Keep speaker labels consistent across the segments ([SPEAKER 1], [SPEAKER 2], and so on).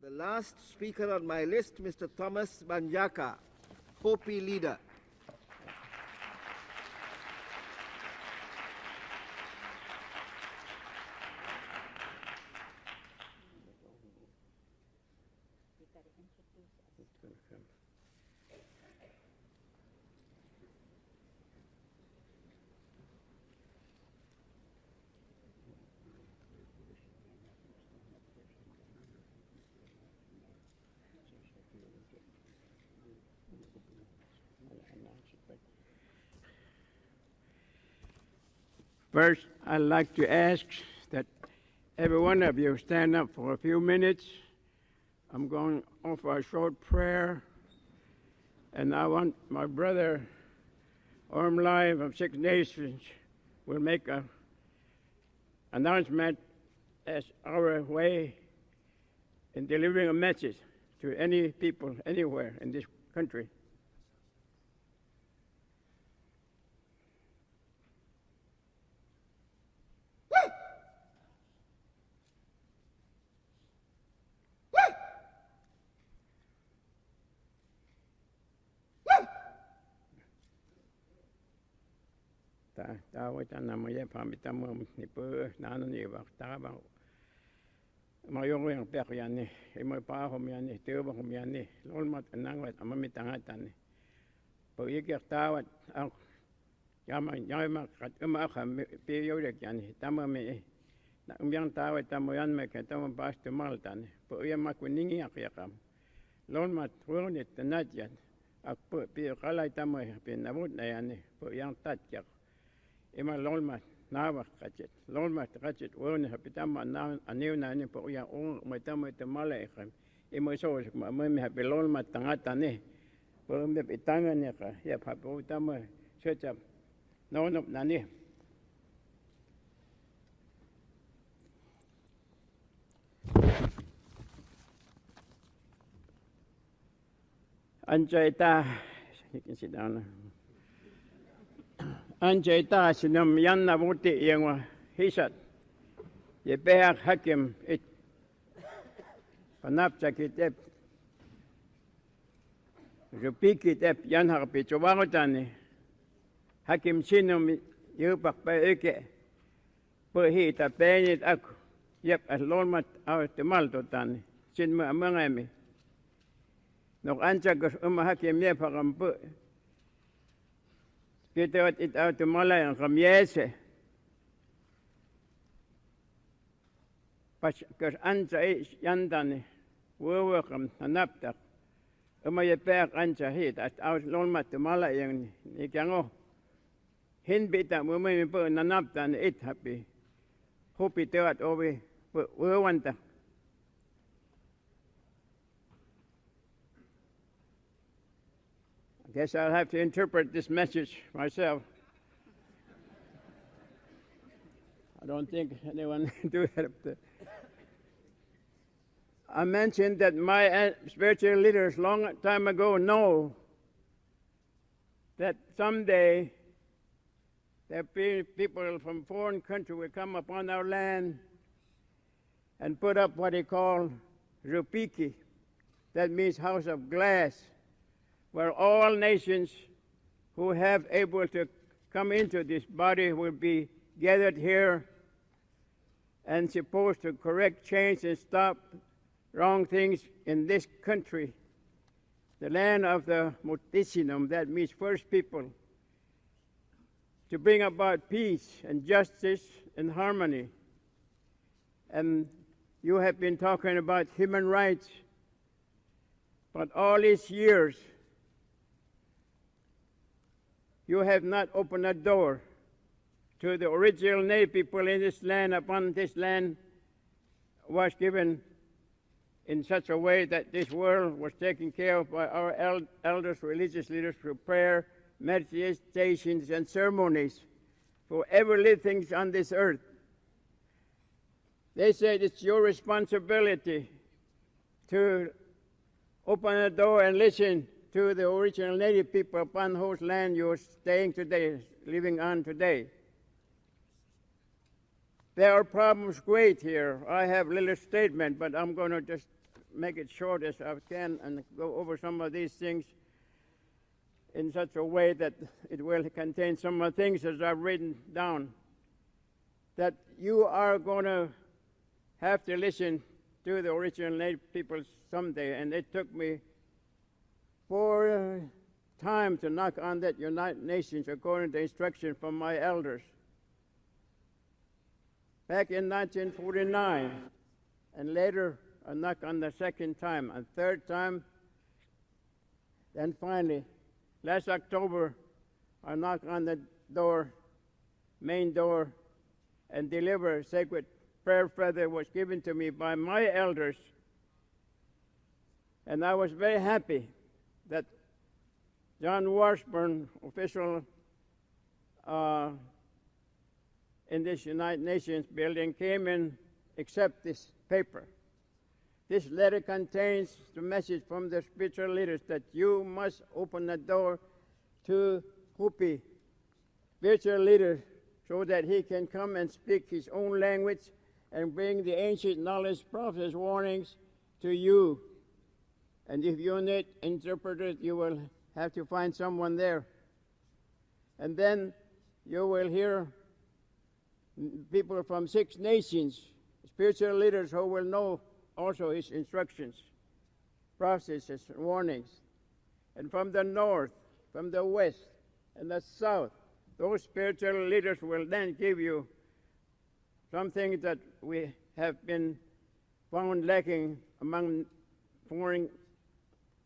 [SPEAKER 1] The last speaker on my list, Mr. Thomas Banyacya, Hopi Leader.
[SPEAKER 2] First, I'd like to ask that every one of you stand up for a few minutes. I'm going to offer a short prayer, and I want my brother Orm Live of Six Nations will make an announcement as our way in delivering a message to any people anywhere in this country. Ta với ta nằm ở dưới phòng bị ta mơ ni bữa nãy nó nhiều bạc ta bảo mà yêu người bẹt vậy nè em mới phá hôm vậy nè tiêu bằng hôm vậy nè lúc mà năng vậy mà mình tăng hết ta nè bữa ý kia ta vậy ao ya mà cắt mà khăm bị yêu được vậy nè ta mà mình yang ta vậy ta mới ăn mà cái ta mà bắt từ mal ta nè bữa ý mà quên nín ngạc vậy cam lúc mà thua nè ta nát vậy bữa bị cái lại ta mới bị nấu này nè bữa yang tát vậy Ima lolma nawa kachet lolma kachet wone hapitama na aniu na ni po ya o metama te male kham ima so ma me hapi lolma tangata ne po me pitanga ne ka ya pa po tama checha no na ni anjaita you can sit down. Anjay ta sinam yan na buti yang hisat ye beak hakim it panap chakitep rupikitep yan harpi chawagotani hakim sinum yupak pa eke perhi ta penit aku yep as lormat au temal totani sin ma mangami nok anchak hakim ye pakampu kita it out malay ang kamyese pas kas ansa yandani wewe kam nanaptak umay pek ansa hit at out lolmat malay ang ikango hinbita umay po nanaptan it happy hopi teat obi wewanta I guess I'll have to interpret this message myself. I don't think anyone do that. I mentioned that my spiritual leaders long time ago know that someday there be people from foreign country will come upon our land and put up what they call rupiki. That means house of glass, where all nations who have able to come into this body will be gathered here and supposed to correct, change, and stop wrong things in this country, the land of the Mutisinum, that means first people, to bring about peace and justice and harmony. And you have been talking about human rights, but all these years, you have not opened a door to the original native people in this land. Upon this land was given in such a way that this world was taken care of by our elders, religious leaders, through prayer, meditations, and ceremonies for every living thing on this earth. They said it's your responsibility to open a door and listen to the original native people upon whose land you're staying today, living on today. There are problems great here. I have a little statement, but I'm going to just make it short as I can and go over some of these things in such a way that it will contain some of the things as I've written down, that you are going to have to listen to the original native peoples someday. And it took me 4 times to knock on that United Nations according to instruction from my elders. Back in 1949, and later I knocked on the second time, and third time, then finally, last October, I knocked on the door, main door, and delivered a sacred prayer feather was given to me by my elders. And I was very happy that John Washburn, official in this United Nations building, came and accepted this paper. This letter contains the message from the spiritual leaders that you must open the door to Hopi spiritual leaders so that he can come and speak his own language and bring the ancient knowledge, prophets, warnings to you. And if you need interpreters, you will have to find someone there. And then you will hear people from 6 nations, spiritual leaders who will know also his instructions, processes, and warnings. And from the north, from the west, and the south, those spiritual leaders will then give you something that we have been found lacking among foreign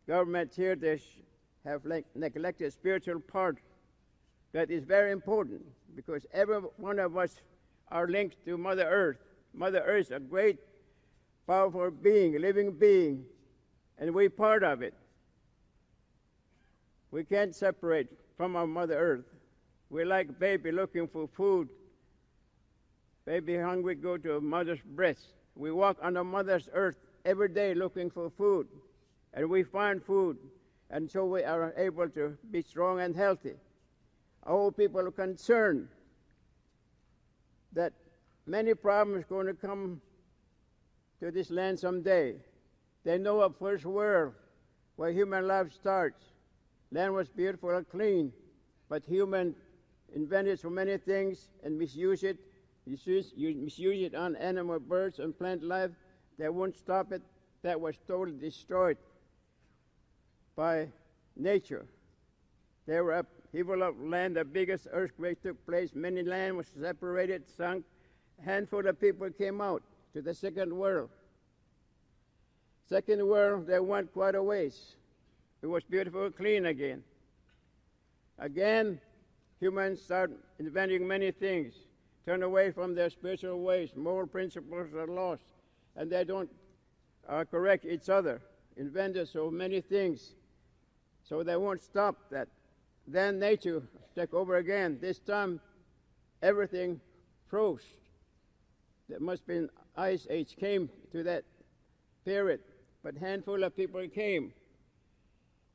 [SPEAKER 2] governments here. They have neglected spiritual part that is very important, because every one of us are linked to Mother Earth. Mother Earth is a great, powerful being, a living being, and we're part of it. We can't separate from our Mother Earth. We're like a baby looking for food. Baby hungry, go to a mother's breast. We walk on the Mother's Earth every day looking for food, and we find food, and so we are able to be strong and healthy. Our people are concerned that many problems are going to come to this land someday. They know of first world, where human life starts. Land was beautiful and clean, but human invented so many things and misuse it. You misuse it on animal, birds, and plant life. They won't stop it. That was totally destroyed by nature. They were upheaval of land. The biggest earthquake took place. Many land was separated, sunk. A handful of people came out to the second world. Second world, they went quite a ways. It was beautiful, clean again. Again, humans start inventing many things, turn away from their spiritual ways. Moral principles are lost, and they don't correct each other. Invented so many things, so they won't stop that. Then nature took over again. This time, everything froze. There must be an ice age came to that period, but handful of people came.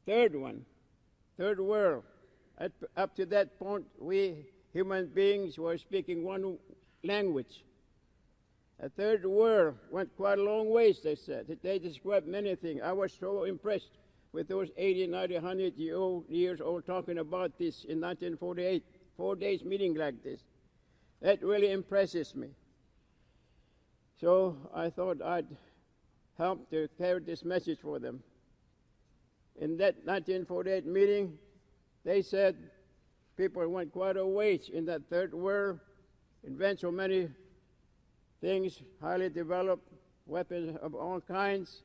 [SPEAKER 2] Third world. Up to that point, we human beings were speaking one language. A third world went quite a long ways, they said. They described many things. I was so impressed with those 80, 90, 100 years old talking about this in 1948, 4 days meeting like this. That really impresses me. So I thought I'd help to carry this message for them. In that 1948 meeting, they said people went quite a ways in that third world, invent so many things, highly developed weapons of all kinds,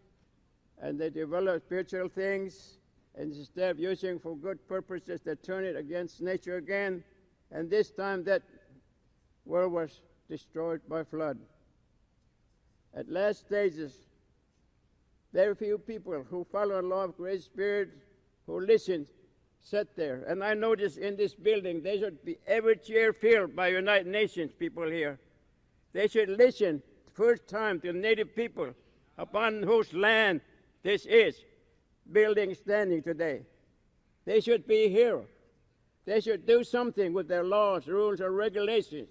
[SPEAKER 2] and they developed spiritual things, and instead of using for good purposes, they turn it against nature again, and this time that world was destroyed by flood. At last stages, very few people who follow the law of Great Spirit, who listen, sat there. And I noticed in this building, there should be every chair filled by United Nations people here. They should listen first time to native people upon whose land this is, building standing today. They should be here. They should do something with their laws, rules, or regulations.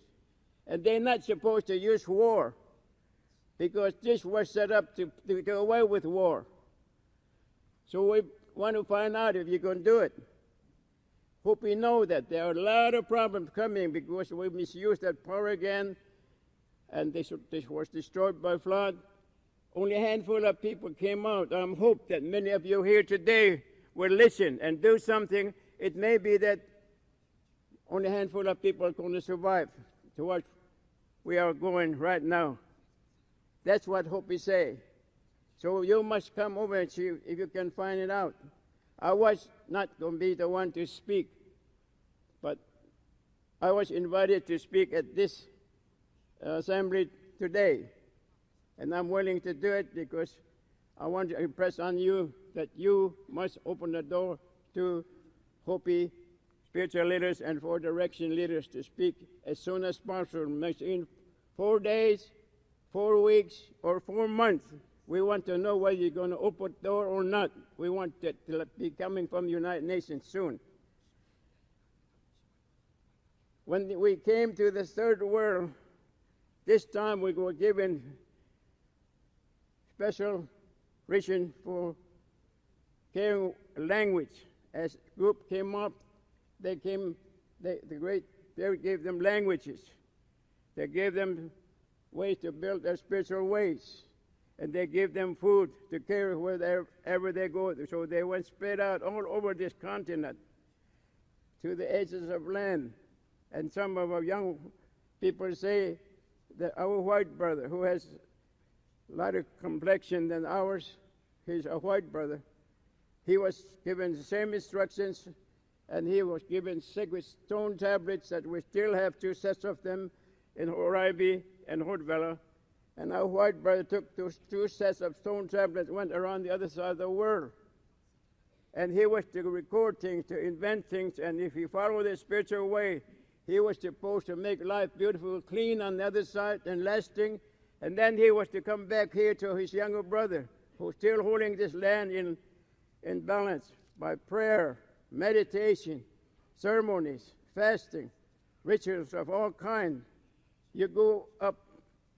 [SPEAKER 2] And they're not supposed to use war. because this was set up to do away with war. So we want to find out if you can do it. Hope we know that there are a lot of problems coming because we misused that power again, and this was destroyed by flood. Only a handful of people came out. I hope that many of you here today will listen and do something. It may be that only a handful of people are going to survive to what we are going right now. That's what Hopi say. So you must come over and see if you can find it out. I was not going to be the one to speak, but I was invited to speak at this assembly today. And I'm willing to do it because I want to impress on you that you must open the door to Hopi spiritual leaders and for direction leaders to speak as soon as possible. In 4 days, 4 weeks, or 4 months. We want to know whether you're going to open the door or not. We want it to be coming from the United Nations soon. When we came to the third world, this time we were given special reason for carrying language. As group came up, they gave them languages. They gave them ways to build their spiritual ways. And they gave them food to carry wherever they go. So they went spread out all over this continent to the edges of land. And some of our young people say that our white brother, who has a lighter complexion than ours, he's a white brother, he was given the same instructions, and he was given sacred stone tablets that we still have 2 sets of them in Horaibi and Hordvela. And our white brother took those 2 sets of stone tablets, went around the other side of the world. And he was to record things, to invent things, and if he followed the spiritual way, he was supposed to make life beautiful, clean on the other side, and lasting. And then he was to come back here to his younger brother, who's still holding this land in balance by prayer, meditation, ceremonies, fasting, rituals of all kinds. You go up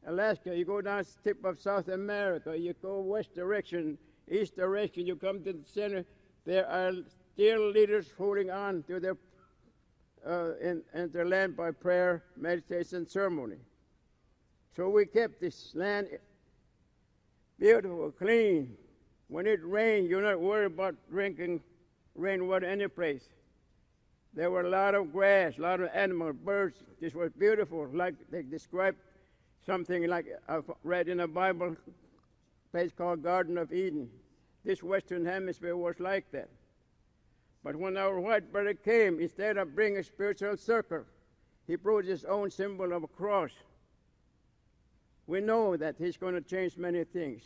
[SPEAKER 2] Alaska, you go down the tip of South America, you go west direction, east direction, you come to the center, there are still leaders holding on to their land by prayer, meditation, ceremony. So we kept this land beautiful, clean. When it rained, you're not worried about drinking rainwater any place. There were a lot of grass, a lot of animals, birds. This was beautiful, like they described something like I've read in the Bible, a place called Garden of Eden. This Western Hemisphere was like that. But when our white brother came, instead of bringing a spiritual circle, he brought his own symbol of a cross. We know that he's going to change many things.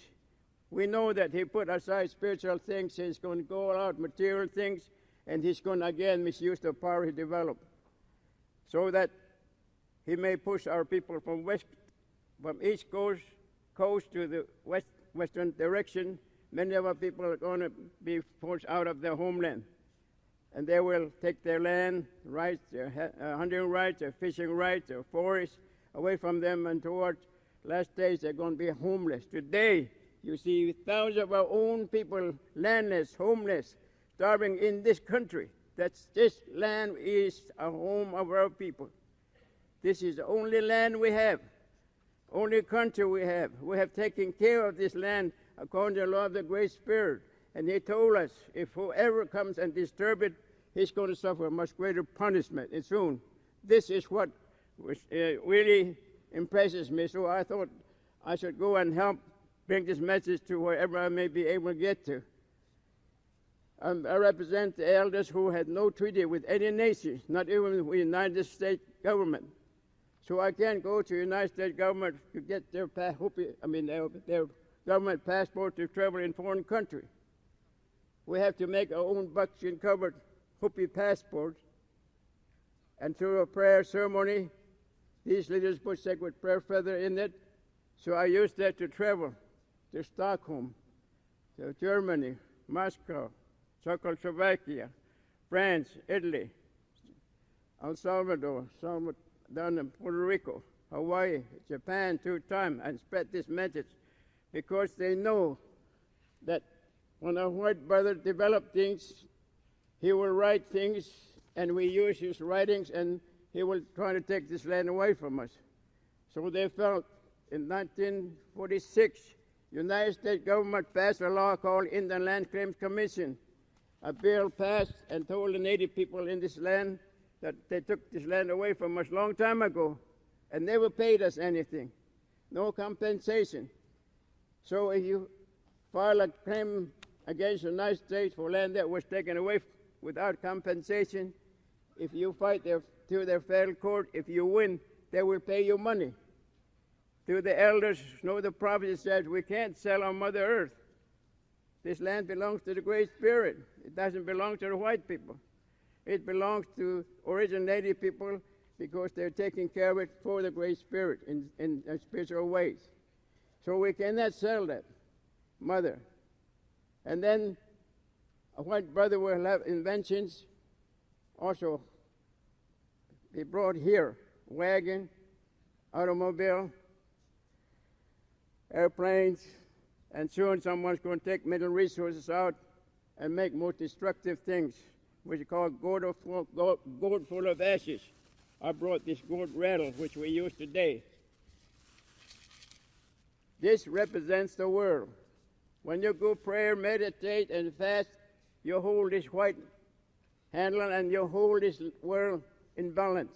[SPEAKER 2] We know that he put aside spiritual things, he's going to go out material things, and he's going to again misuse the power he developed, so that he may push our people from east coast to the western direction. Many of our people are going to be forced out of their homeland, and they will take their land rights, their hunting rights, their fishing rights, their forests away from them, and towards last days they're going to be homeless. Today, you see thousands of our own people landless, homeless, starving in this country. This land is a home of our people. This is the only land we have, only country we have. We have taken care of this land according to the law of the Great Spirit. And he told us if whoever comes and disturb it, he's going to suffer a much greater punishment, and soon. This is what really impresses me. So I thought I should go and help bring this message to wherever I may be able to get to. I represent the elders who had no treaty with any nation, not even with the United States government. So I can't go to the United States government to get their government passport to travel in foreign country. We have to make our own buckskin-covered Hopi passports. And through a prayer ceremony, these leaders put sacred prayer feather in it. So I used that to travel to Stockholm, to Germany, Moscow, Czechoslovakia, France, Italy, El Salvador, down in Puerto Rico, Hawaii, Japan 2 times, and spread this message because they know that when a white brother develops things, he will write things, and we use his writings, and he will try to take this land away from us. So they felt in 1946, United States government passed a law called Indian Land Claims Commission. A bill passed and told the native people in this land that they took this land away from us a long time ago and never paid us anything, no compensation. So if you file a claim against the United States for land that was taken away without compensation, if you fight to their federal court, if you win, they will pay you money. To the elders, the prophecy says, we can't sell our Mother Earth. This land belongs to the Great Spirit. It doesn't belong to the white people. It belongs to original native people because they're taking care of it for the Great Spirit in spiritual ways. So we cannot sell that mother. And then a white brother will have inventions also be brought here, wagon, automobile, airplanes, and soon someone's going to take mineral resources out and make more destructive things, which is called gold full of ashes. I brought this gold rattle, which we use today. This represents the world. When you go pray, meditate, and fast, you hold this white handle and you hold this world in balance.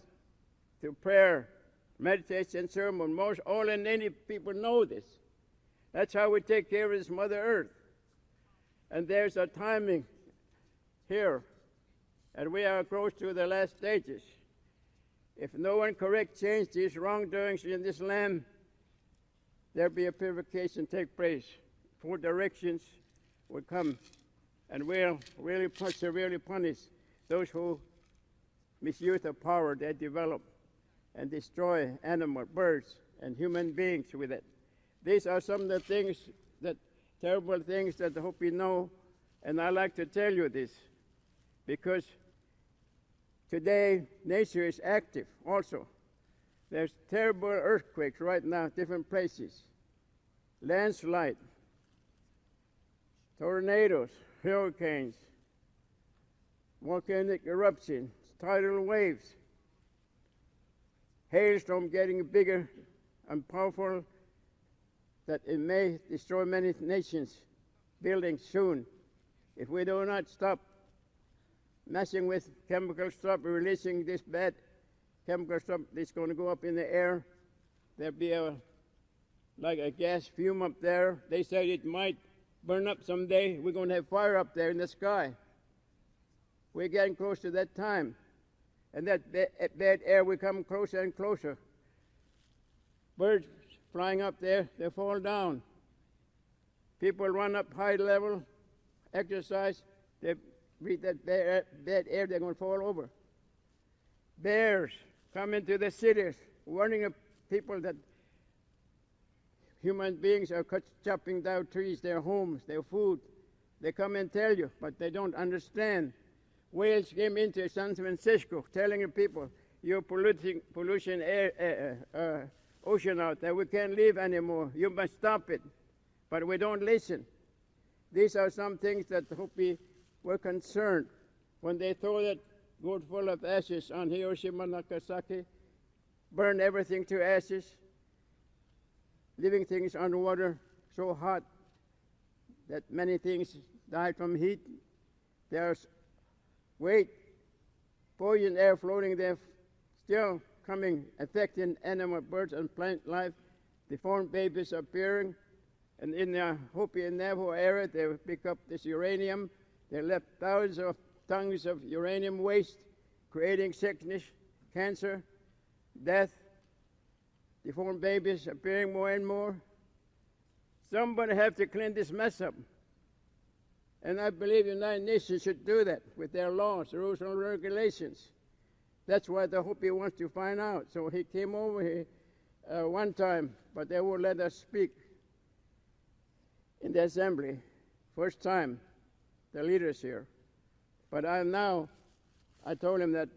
[SPEAKER 2] Through prayer, meditation, sermon, all the native people know this. That's how we take care of this Mother Earth. And there's a timing here, and we are close to the last stages. If no one corrects change these wrongdoings in this land, there'll be a purification take place. 4 directions will come, and we'll really severely punish those who misuse the power they develop and destroy animals, birds, and human beings with it. These are some of the things, terrible things that I hope you know, and I like to tell you this, because today nature is active also. There's terrible earthquakes right now, different places, landslide, tornadoes, hurricanes, volcanic eruptions, tidal waves, hailstorm getting bigger and powerful, that it may destroy many nations' buildings soon. If we do not stop messing with chemicals, stop releasing this bad chemical stuff that's going to go up in the air, there'll be like a gas fume up there. They said it might burn up someday. We're going to have fire up there in the sky. We're getting close to that time. And that bad air will come closer and closer. Birds flying up there, they fall down. People run up high level, exercise, they breathe that bad air, they're going to fall over. Bears come into the cities, warning of people that human beings are chopping down trees, their homes, their food. They come and tell you, but they don't understand. Whales came into San Francisco telling the people, you're pollution ocean out there. We can't live anymore. You must stop it. But we don't listen. These are some things that Hopi were concerned when they throw that gold full of ashes on Hiroshima and Nagasaki, burn everything to ashes, living things underwater so hot that many things died from heat. There's poison air floating there, still coming, affecting animal, birds, and plant life. Deformed babies appearing. And in the Hopi and Navajo area, they pick up this uranium. They left thousands of tons of uranium waste, creating sickness, cancer, death, deformed babies appearing more and more. Somebody have to clean this mess up. And I believe the United Nations should do that with their laws, rules, and regulations. That's what the Hopi wants to find out. So he came over here one time, but they won't let us speak in the assembly. First time, the leaders here. But I told him that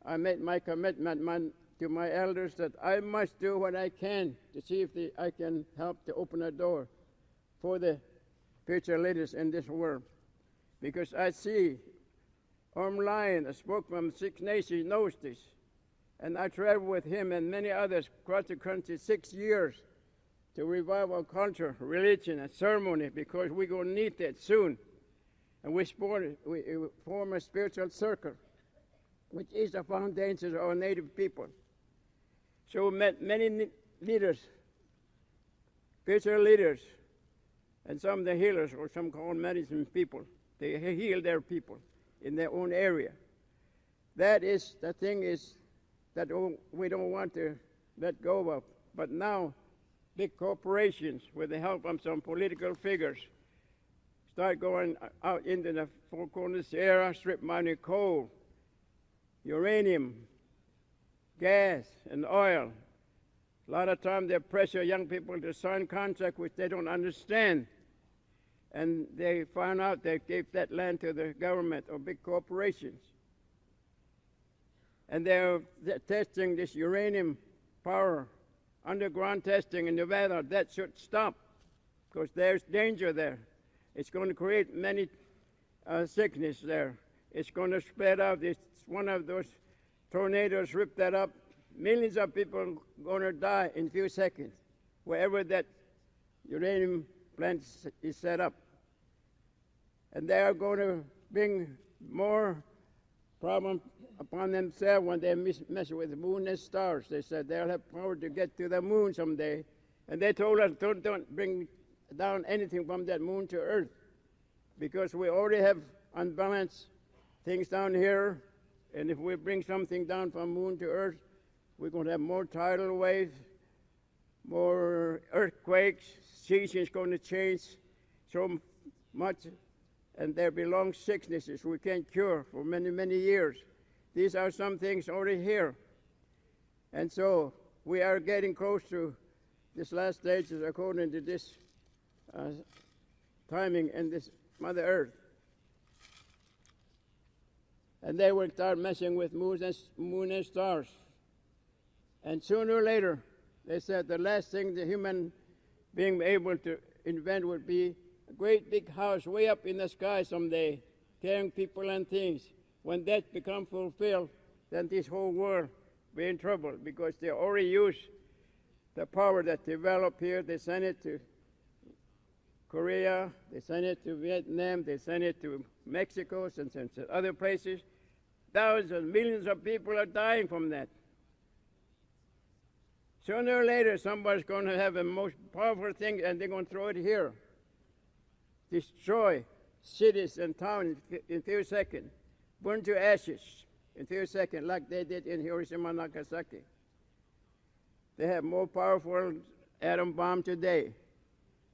[SPEAKER 2] I made my commitment to my elders that I must do what I can to see if I can help to open a door for the spiritual leaders in this world. Because I see Lionel, a spokesman from 6 nations, knows this. And I traveled with him and many others across the country 6 years to revive our culture, religion, and ceremony, because we're going to need that soon. And we form a spiritual circle, which is the foundation of our native people. So we met many leaders, spiritual leaders, and some of the healers, or some called medicine people. They heal their people in their own area. That is, the thing is, that we don't want to let go of. But now, big corporations, with the help of some political figures, start going out into the four corners area, strip mining coal, uranium, gas, and oil. A lot of times they pressure young people to sign contracts which they don't understand. And they found out they gave that land to the government or big corporations. And they're testing this uranium power, underground testing in Nevada. That should stop, because there's danger there. It's going to create many sickness there. It's going to spread out. It's one of those tornadoes rip that up. Millions of people are going to die in a few seconds, wherever that uranium plant is set up. And they are going to bring more problems upon themselves when they mess with the moon and stars. They said they'll have power to get to the moon someday. And they told us, don't bring down anything from that moon to Earth, because we already have unbalanced things down here. And if we bring something down from moon to Earth, we're going to have more tidal waves, more earthquakes, seasons going to change so much, and there be long sicknesses we can't cure for many, many years. These are some things already here. And so we are getting close to this last stage according to this timing in this Mother Earth. And they will start messing with moon and stars. And sooner or later, they said the last thing the human being able to invent would be a great big house way up in the sky someday, carrying people and things. When that becomes fulfilled, then this whole world will be in trouble, because they already use the power that developed here. They send it to Korea, they send it to Vietnam, they send it to Mexico, and other places. Thousands, millions of people are dying from that. Sooner or later, somebody's going to have the most powerful thing, and they're going to throw it here. Destroy cities and towns in a few seconds. Burn to ashes in a few seconds, like they did in Hiroshima and Nagasaki. They have more powerful atom bomb today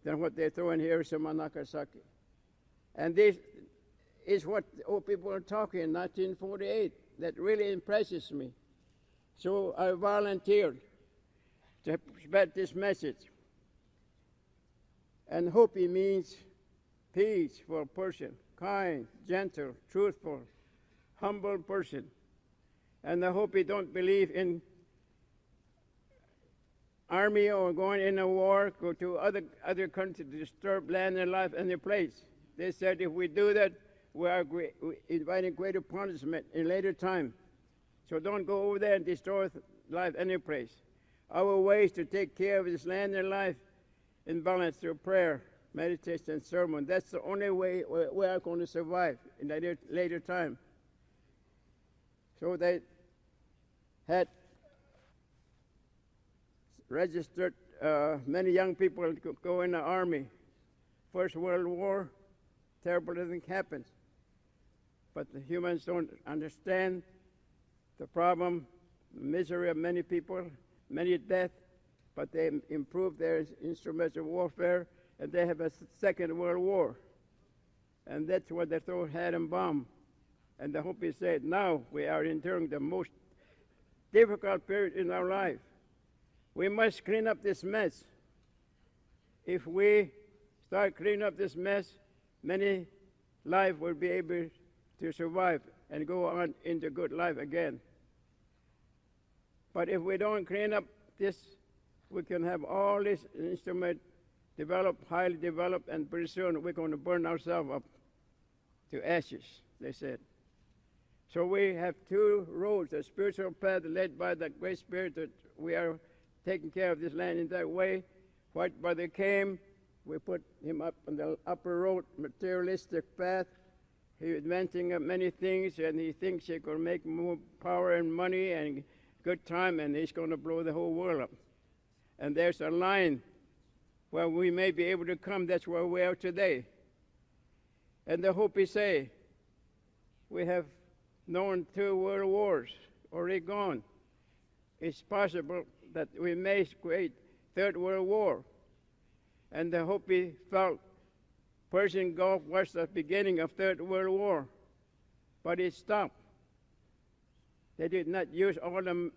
[SPEAKER 2] than what they threw in Hiroshima and Nagasaki. And this is what old people are talking in 1948. That really impresses me. So I volunteered to spread this message. And Hopi means peace for a person, kind, gentle, truthful, humble person. And the Hopi don't believe in army or going in a war, go to other countries to disturb land and life any place. They said if we do that, we are inviting greater punishment in later time. So don't go over there and destroy life any place. Our way is to take care of this land and life in balance through prayer, meditation, and sermon. That's the only way we are going to survive in later time. So they had registered many young people to go in the army. First World War, terrible thing happens. But the humans don't understand the problem, the misery of many people, many deaths, but they improved their instruments of warfare, and they have a Second World War. And that's what they throw atom bomb. And the Hopi said, now we are entering the most difficult period in our life. We must clean up this mess. If we start cleaning up this mess, many lives will be able to survive and go on into good life again. But if we don't clean up this, we can have all this instrument developed, highly developed, and pretty soon we're going to burn ourselves up to ashes, they said. So we have two roads, a spiritual path led by the Great Spirit that we are taking care of this land in that way. White brother came, we put him up on the upper road, materialistic path. He's inventing many things, and he thinks he can make more power and money and good time, and he's going to blow the whole world up. And there's a line where we may be able to come. That's where we are today. And the Hopi say, we have known 2 world wars already gone. It's possible that we may create 3rd World War. And the Hopi felt Persian Gulf was the beginning of 3rd World War, but it stopped. They did not use all the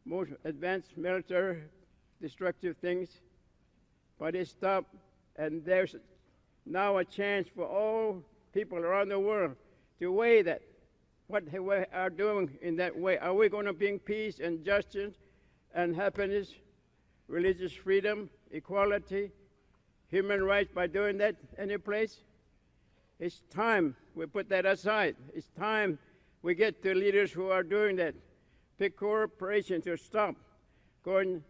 [SPEAKER 2] most advanced military destructive things, but it stopped, and there's now a chance for all people around the world to weigh that, what we are doing in that way. Are we going to bring peace and justice and happiness, religious freedom, equality, human rights by doing that any place? It's time we put that aside. It's time we get the leaders who are doing that. Big corporations to stop going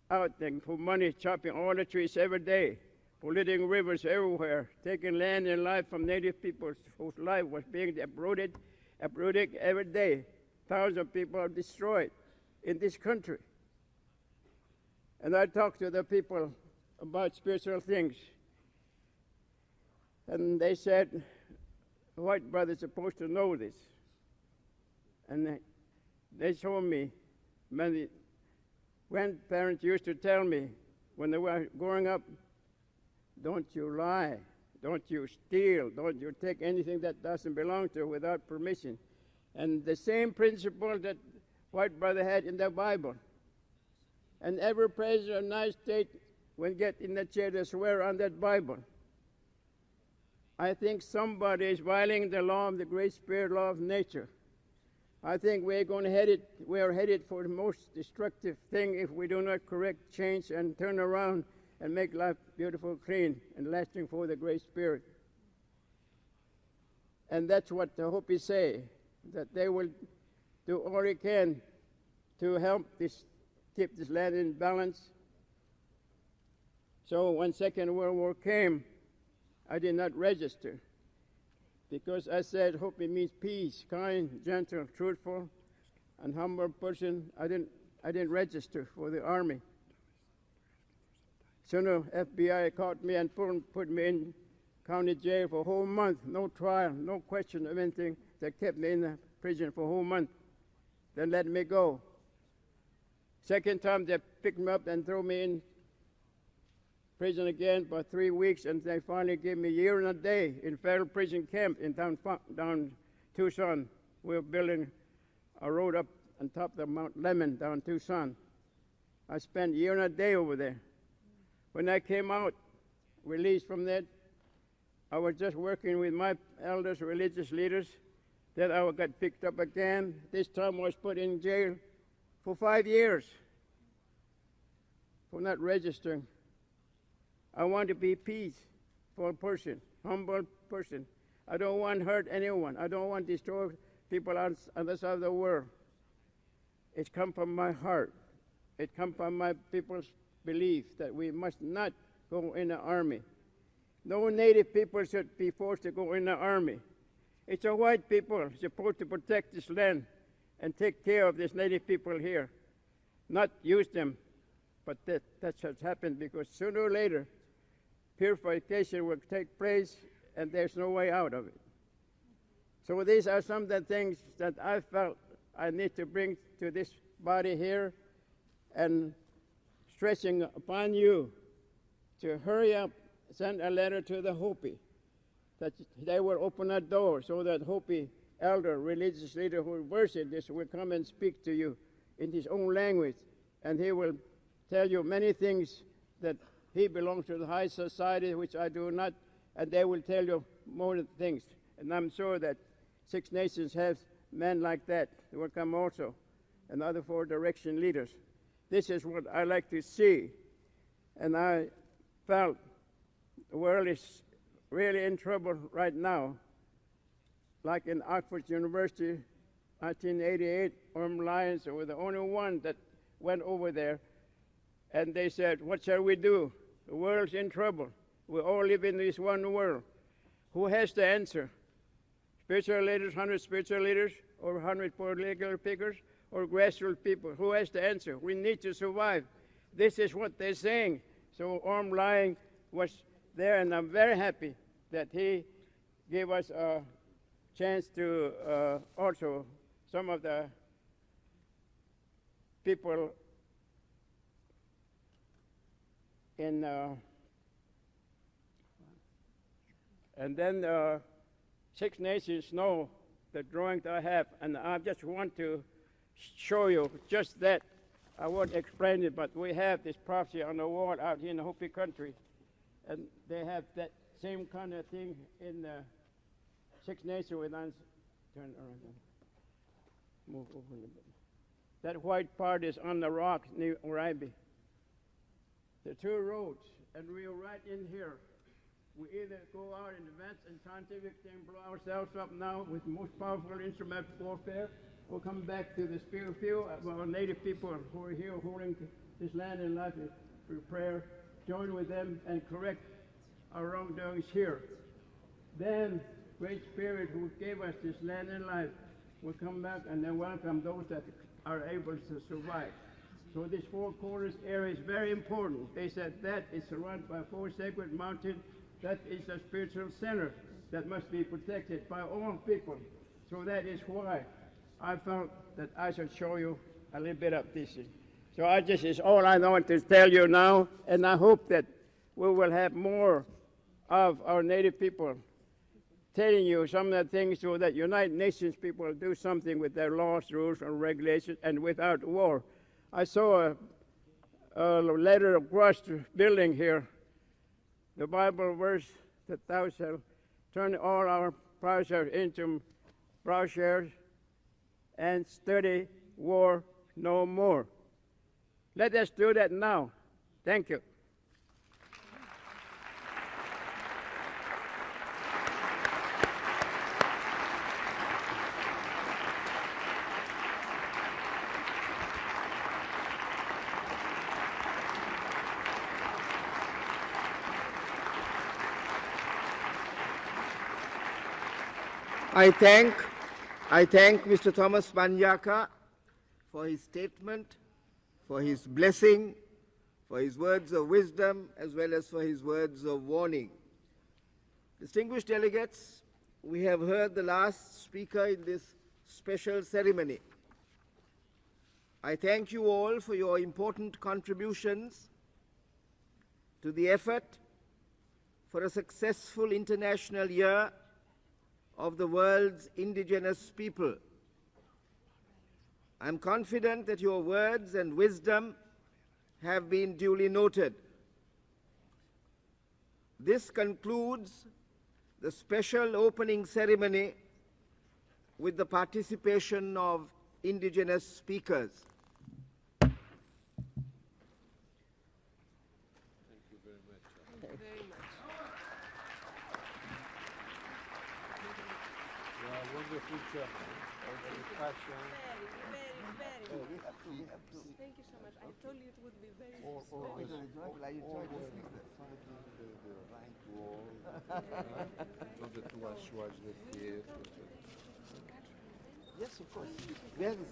[SPEAKER 2] out and for money, chopping all the trees every day, polluting rivers everywhere, taking land and life from native peoples whose life was being uprooted every day. Thousands of people are destroyed in this country. And I talked to the people about spiritual things, and they said, white brother's supposed to know this. And they told me, many grandparents used to tell me when they were growing up, don't you lie, don't you steal, don't you take anything that doesn't belong to you without permission. And the same principle that white brother had in the Bible. And every president of the United States, when get in the chair, they swear on that Bible. I think somebody is violating the law of the Great Spirit, law of nature. I think we are headed for the most destructive thing if we do not correct, change, and turn around and make life beautiful, clean, and lasting for the Great Spirit. And that's what the Hopi say, that they will do all they can to help keep this land in balance. So when Second World War came, I did not register because I said Hopi means peace, kind, gentle, truthful, and humble person. I didn't register for the army. Sooner FBI caught me and put me in county jail for a whole month, no trial, no question of anything. They kept me in the prison for a whole month, then let me go. Second time they picked me up and threw me in prison again for 3 weeks, and they finally gave me a year and a day in federal prison camp in down Tucson. We were building a road up on top of Mount Lemmon down Tucson. I spent a year and a day over there. When I came out, released from that, I was just working with my elders, religious leaders. Then I got picked up again. This time I was put in jail for 5 years for not registering. I want to be peaceful person, humble person. I don't want to hurt anyone. I don't want to destroy people on the side of the world. It comes from my heart. It comes from my people's belief that we must not go in the army. No native people should be forced to go in the army. It's a white people supposed to protect this land and take care of these native people here, not use them. But that has happened because sooner or later, purification will take place, and there's no way out of it. So these are some of the things that I felt I need to bring to this body here, and stressing upon you to hurry up, send a letter to the Hopi, that they will open a door so that Hopi elder, religious leader who worship this will come and speak to you in his own language, and he will tell you many things that he belongs to the high society, which I do not, and they will tell you more things. And I'm sure that 6 Nations has men like that who will come also and other four direction leaders. This is what I like to see. And I felt the world is really in trouble right now. Like in Oxford University, 1988, Lions were the only one that went over there. And they said, what shall we do? The world's in trouble. We all live in this one world. Who has the answer? Spiritual leaders, 100 spiritual leaders, or 100 political figures, or grassroots people? Who has the answer? We need to survive. This is what they're saying. So Lion was there, and I'm very happy that he gave us a chance to also some of the people in and then Six Nations know the drawings I have, and I just want to show you just that. I won't explain it, but we have this prophecy on the wall out here in the Hopi country, and they have that same kind of thing in the Six Nations with us. Turn around. Move over a little bit. That white part is on the rock near Oribe. The two roads, and we're right in here. We either go out in advance and scientific thing, blow ourselves up now with the most powerful instrument warfare, or come back to the spirit field of our native people who are here holding this land and life through prayer, join with them and correct our wrongdoings here. Then Great Spirit who gave us this land and life will come back and then welcome those that are able to survive. So this four corners area is very important. They said that is surrounded by four sacred mountains. That is a spiritual center that must be protected by all people. So that is why I felt that I should show you a little bit of this. So is all I want to tell you now, and I hope that we will have more of our native people telling you some of the things so that United Nations people will do something with their laws, rules, and regulations, and without war. I saw a letter across the building here, the Bible verse that thou shalt turn all our plowshares into plowshares and study war no more. Let us do that now. Thank you.
[SPEAKER 1] I thank Mr. Thomas Banyacya for his statement, for his blessing, for his words of wisdom, as well as for his words of warning. Distinguished delegates, we have heard the last speaker in this special ceremony. I thank you all for your important contributions to the effort for a successful international year of the world's indigenous people. I am confident that your words and wisdom have been duly noted. This concludes the special opening ceremony with the participation of indigenous speakers.
[SPEAKER 3] Wonderful job. Very passion.
[SPEAKER 4] Very. Thank you so much. I told you it would be very
[SPEAKER 3] Always finding the right word, not to assuage the fear.
[SPEAKER 1] Yes, of course. Where is it?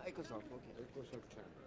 [SPEAKER 1] Ecosoft, okay.
[SPEAKER 3] Echoes of China.